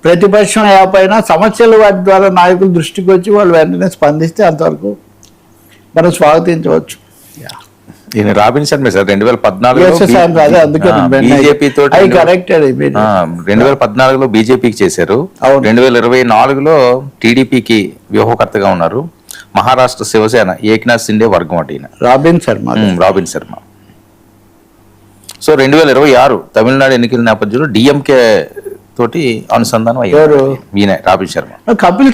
ప్రతిపక్షం ఏపైనా సమస్యలు వాటి ద్వారా నాయకుల దృష్టికి వచ్చి వాళ్ళు వెంటనే స్పందిస్తే అంతవరకు మనం స్వాగతించవచ్చు. ఈయన రాబిన్సన్ సార్ 2014 అందుకే బీజేపీ తోటి 2014 బీజేపీకి చేశారు. 2024 టీడీపీకి వ్యూహకర్తగా ఉన్నారు. మహారాష్ట్ర శివసేన ఏక్నాథ్ షిండే వర్గం అటు ఈయన రాబిన్ శర్మ. సో 2026 తమిళనాడు ఎన్నికల నేపథ్యంలో డిఎంకే తోటి అనుసంధానం అయ్యారు ఈయన రాబిన్ శర్మ. కపిల్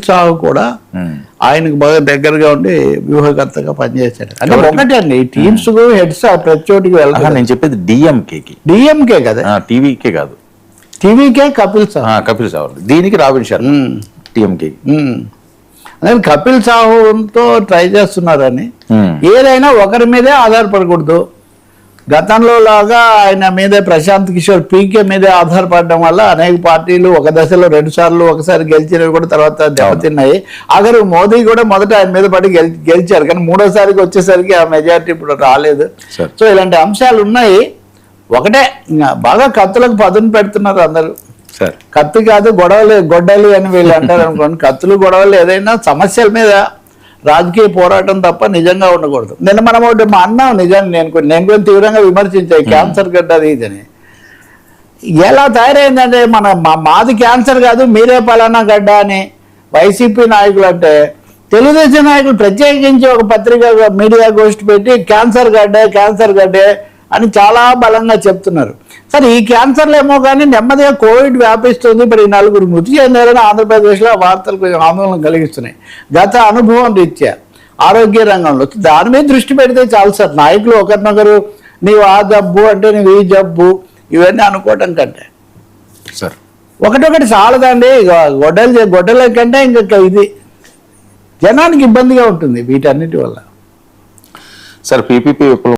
సాహు కూడా ఆయనకు బాగా దగ్గరగా ఉండి వ్యూహకర్తగా పనిచేశాడు. అంటే ఒకటండి టీమ్స్ హెడ్స్ ప్రతి చోటికి వెళ్ళాలి. నేను చెప్పేది డిఎంకే కదా, టీవీకే కాదు. టీవీకే కపిల్ సాహు దీనికి రాబిన్ శర్మ టీఎంకే. నేను కపిల్ సాహుతో ట్రై చేస్తున్నారని ఏదైనా ఒకరి మీదే ఆధారపడకూడదు. గతంలో లాగా ఆయన మీదే ప్రశాంత్ కిషోర్ పీకే మీదే ఆధారపడడం వల్ల అనేక పార్టీలు ఒక దశలో 2 సార్లు ఒకసారి గెలిచినవి కూడా తర్వాత దెబ్బతిన్నాయి. ఆఖరు మోదీ కూడా మొదట ఆయన మీద పడి గెలిచారు, కానీ 3వసారికి వచ్చేసరికి ఆ మెజారిటీ ఇప్పుడు రాలేదు. సో ఇలాంటి అంశాలు ఉన్నాయి. ఒకటే బాగా కత్తులకు పదును పెడుతున్నారు అందరూ. కత్తి కాదు గొడ్డలి అని వీళ్ళు అంటారు అనుకోండి. కత్తులు గొడవలు ఏదైనా సమస్యల మీద రాజకీయ పోరాటం తప్ప నిజంగా ఉండకూడదు. నిన్న మనం ఒకటి అన్నాం, నిజంగా నేను కూడా తీవ్రంగా విమర్శించాయి క్యాన్సర్ గడ్డ అది ఇదని. ఎలా తయారైందంటే మాది క్యాన్సర్ కాదు మీరే పలానా గడ్డ అని వైసీపీ నాయకులు అంటే, తెలుగుదేశం నాయకులు ప్రత్యేకించి ఒక పత్రిక మీడియా గోష్ఠి పెట్టి క్యాన్సర్ గడ్డే అని చాలా బలంగా చెప్తున్నారు. సరే ఈ క్యాన్సర్లు ఏమో కానీ నెమ్మదిగా కోవిడ్ వ్యాపిస్తుంది, మరి 4 మృతి చెందారని ఆంధ్రప్రదేశ్లో వార్తలు కొంచెం ఆందోళన కలిగిస్తున్నాయి. గత అనుభవం రీత్యా ఆరోగ్య రంగంలో దాని మీద దృష్టి పెడితే చాలు సార్. నాయకులు ఒకరినొకరు నీవు ఆ జబ్బు అంటే నీవు ఈ జబ్బు ఇవన్నీ అనుకోవటం కంటే సార్ ఒకటొకటి చాలదండి. గొడ్డల కంటే ఇంకా ఇది జనానికి ఇబ్బందిగా ఉంటుంది వీటన్నిటి వల్ల. Sir PPP